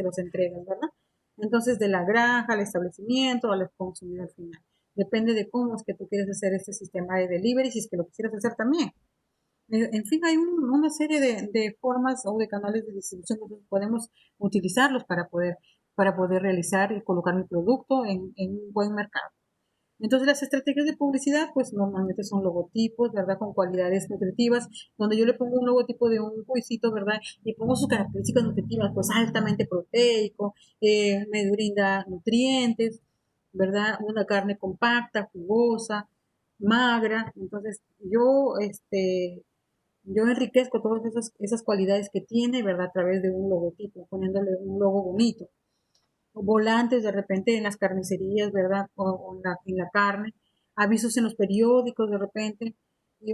los entregas, ¿verdad? Entonces de la granja al establecimiento al consumidor final. Depende de cómo es que tú quieres hacer este sistema de delivery, si es que lo quisieras hacer también. En fin, hay una serie de formas o de canales de distribución que podemos utilizarlos para poder realizar y colocar mi producto en un buen mercado. Entonces, las estrategias de publicidad, pues normalmente son logotipos, ¿verdad? Con cualidades nutritivas, donde yo le pongo un logotipo de un juicito, ¿verdad? Y pongo sus características nutritivas, pues altamente proteico, me brinda nutrientes, ¿verdad? Una carne compacta, jugosa, magra. Entonces, yo enriquezco todas esas cualidades que tiene, ¿verdad? A través de un logotipo, poniéndole un logo bonito. volantes de repente en las carnicerías, ¿verdad? O en la carne, avisos en los periódicos de repente,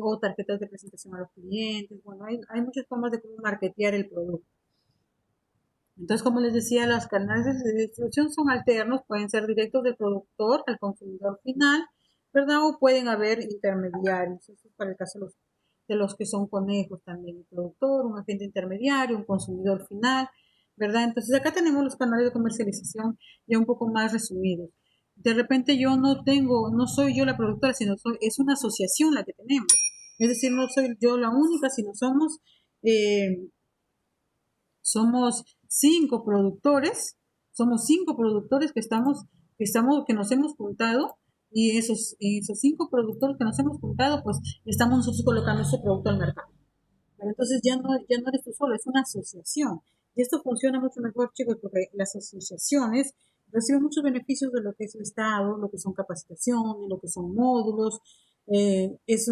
o tarjetas de presentación a los clientes. Bueno, hay muchas formas de cómo marketear el producto. Entonces, como les decía, los canales de distribución son alternos, pueden ser directos del productor al consumidor final, ¿verdad? O pueden haber intermediarios. Eso es para el caso de los que son conejos también, el productor, un agente intermediario, un consumidor final, ¿verdad? Entonces, acá tenemos los canales de comercialización ya un poco más resumidos. De repente yo no soy yo la productora, sino es una asociación la que tenemos. Es decir, no soy yo la única, sino eh, somos cinco productores que nos hemos juntado y esos cinco productores que nos hemos juntado, pues estamos nosotros colocando ese producto al mercado. Pero entonces ya no eres tú solo, es una asociación. Y esto funciona mucho mejor, chicos, porque las asociaciones reciben muchos beneficios de lo que es el Estado, lo que son capacitaciones, lo que son módulos. Es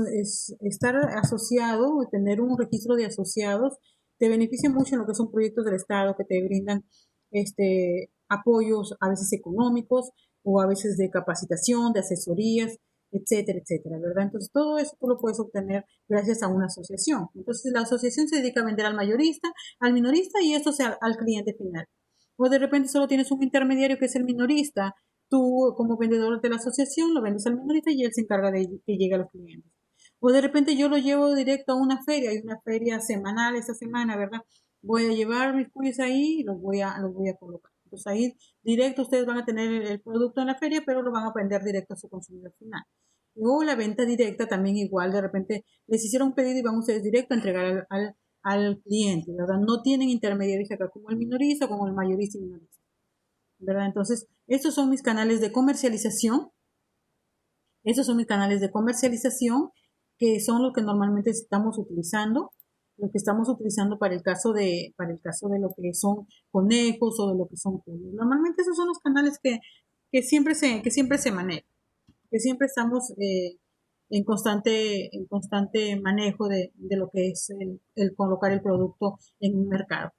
estar asociado, tener un registro de asociados, te beneficia mucho en lo que son proyectos del Estado que te brindan apoyos a veces económicos o a veces de capacitación, de asesorías, etcétera, etcétera, ¿verdad? Entonces todo eso tú lo puedes obtener gracias a una asociación. Entonces la asociación se dedica a vender al mayorista, al minorista y esto sea al cliente final. O de repente solo tienes un intermediario que es el minorista, tú como vendedor de la asociación lo vendes al minorista y él se encarga de que llegue a los clientes. O de repente yo lo llevo directo a una feria, hay una feria semanal esta semana, ¿verdad? Voy a llevar mis cuyes ahí y los voy a colocar. Entonces ahí directo ustedes van a tener el producto en la feria, pero lo van a vender directo a su consumidor final. O la venta directa también igual, de repente les hicieron un pedido y van ustedes directo a entregar al cliente, ¿verdad? No tienen intermediarios acá como el minorista, como el mayorista y minorista, ¿verdad? Entonces, estos son mis canales de comercialización, estos son mis canales de comercialización que son los que normalmente estamos utilizando, lo que estamos utilizando para el caso de lo que son conejos o de lo que son pollos. Normalmente esos son los canales que siempre se manejan, que siempre estamos en constante manejo de lo que es el colocar el producto en un mercado.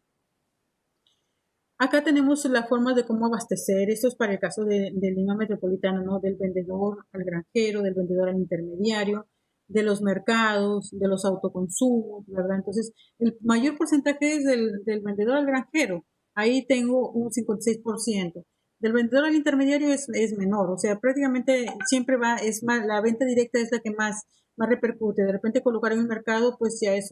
Acá tenemos las formas de cómo abastecer. Esto es para el caso de Lima Metropolitana, ¿no? Del vendedor al granjero, del vendedor al intermediario, de los mercados, de los autoconsumos, ¿verdad? Entonces, el mayor porcentaje es del vendedor al granjero. Ahí tengo un 56%. Del vendedor al intermediario es menor, o sea, prácticamente siempre es más, la venta directa es la que más repercute. De repente colocar en el mercado, pues ya es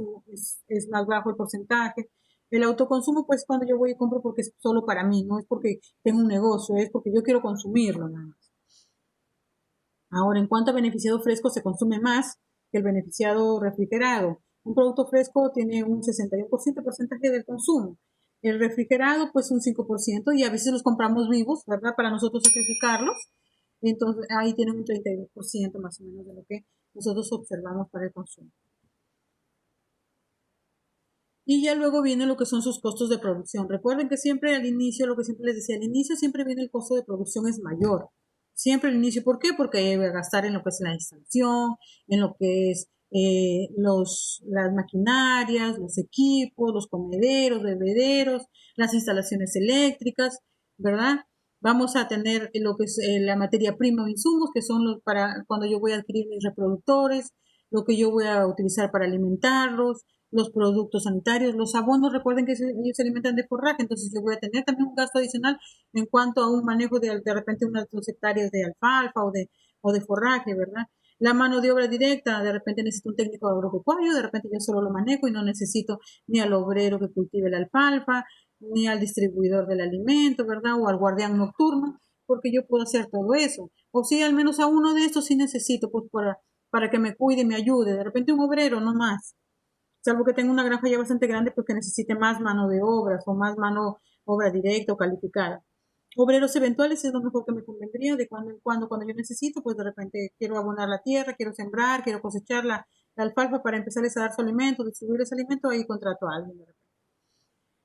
más bajo el porcentaje. El autoconsumo, pues cuando yo voy y compro porque es solo para mí, no es porque tengo un negocio, es porque yo quiero consumirlo nada más. Ahora, en cuanto a beneficiado fresco, se consume más que el beneficiado refrigerado. Un producto fresco tiene un 61% de porcentaje del consumo. El refrigerado, pues un 5%, y a veces los compramos vivos, ¿verdad? Para nosotros sacrificarlos. Entonces, ahí tienen un 32% más o menos de lo que nosotros observamos para el consumo. Y ya luego viene lo que son sus costos de producción. Recuerden que siempre al inicio, lo que siempre les decía, al inicio siempre viene el costo de producción es mayor. Siempre al inicio. ¿Por qué? Porque hay que gastar en lo que es la instalación, en lo que es las maquinarias, los equipos, los comederos, bebederos, las instalaciones eléctricas, ¿verdad? Vamos a tener lo que es la materia prima o insumos, que son los para cuando yo voy a adquirir mis reproductores, lo que yo voy a utilizar para alimentarlos, los productos sanitarios, los abonos, recuerden que ellos se alimentan de forraje, entonces yo voy a tener también un gasto adicional en cuanto a un manejo de repente unas 2 hectáreas de alfalfa o de forraje, ¿verdad? La mano de obra directa, de repente necesito un técnico agropecuario, de repente yo solo lo manejo y no necesito ni al obrero que cultive la alfalfa, ni al distribuidor del alimento, ¿verdad? O al guardián nocturno, porque yo puedo hacer todo eso. O sí, al menos a uno de estos sí necesito, pues para que me cuide y me ayude. De repente un obrero, no más, salvo que tenga una granja ya bastante grande porque necesite más mano de obras o más mano obra directa o calificada. Obreros eventuales es lo mejor que me convendría de cuando yo necesito, pues de repente quiero abonar la tierra, quiero sembrar, quiero cosechar la alfalfa para empezarles a dar su alimento, distribuir ese alimento, ahí contrato a alguien. De repente.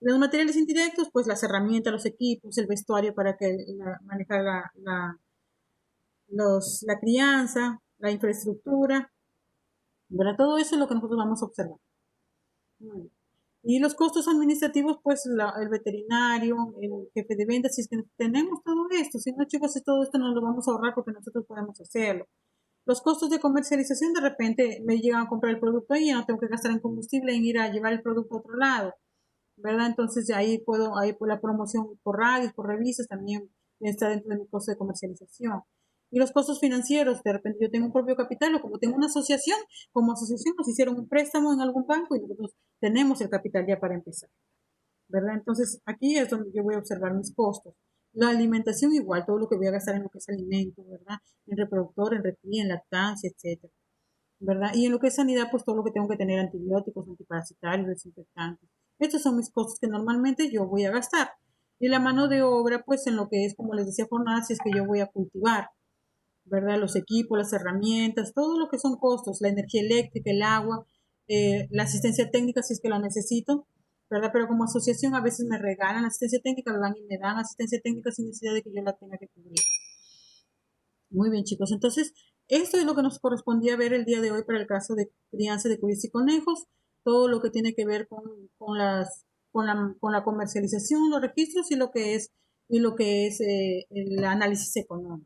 Los materiales indirectos, pues las herramientas, los equipos, el vestuario para manejar la crianza, la infraestructura, ¿verdad? Todo eso es lo que nosotros vamos a observar. Muy bien. Y los costos administrativos, pues el veterinario, el jefe de ventas, si es que tenemos todo esto, si no, chicos, si todo esto nos lo vamos a ahorrar porque nosotros podemos hacerlo. Los costos de comercialización, de repente me llegan a comprar el producto y ya no tengo que gastar en combustible en ir a llevar el producto a otro lado, ¿verdad? Entonces ahí por la promoción por radios, por revistas, también está dentro de mi costo de comercialización. Y los costos financieros, de repente yo tengo un propio capital o como tengo una asociación, como asociación nos hicieron un préstamo en algún banco y nosotros tenemos el capital ya para empezar, ¿verdad? Entonces aquí es donde yo voy a observar mis costos. La alimentación igual, todo lo que voy a gastar en lo que es alimento, ¿verdad? En reproductor, en recría, en lactancia, etcétera, ¿verdad? Y en lo que es sanidad, pues todo lo que tengo que tener, antibióticos, antiparasitarios, desinfectantes. Estos son mis costos que normalmente yo voy a gastar. Y la mano de obra, pues en lo que es, como les decía, jornadas, si es que yo voy a cultivar, ¿verdad? Los equipos, las herramientas, todo lo que son costos, la energía eléctrica, el agua, la asistencia técnica si es que la necesito, ¿verdad? Pero como asociación a veces me regalan asistencia técnica, me van y me dan asistencia técnica sin necesidad de que yo la tenga que cubrir. Muy bien, chicos. Entonces, esto es lo que nos correspondía ver el día de hoy para el caso de crianza de cuyes y conejos, todo lo que tiene que ver con la comercialización, los registros y lo que es el análisis económico.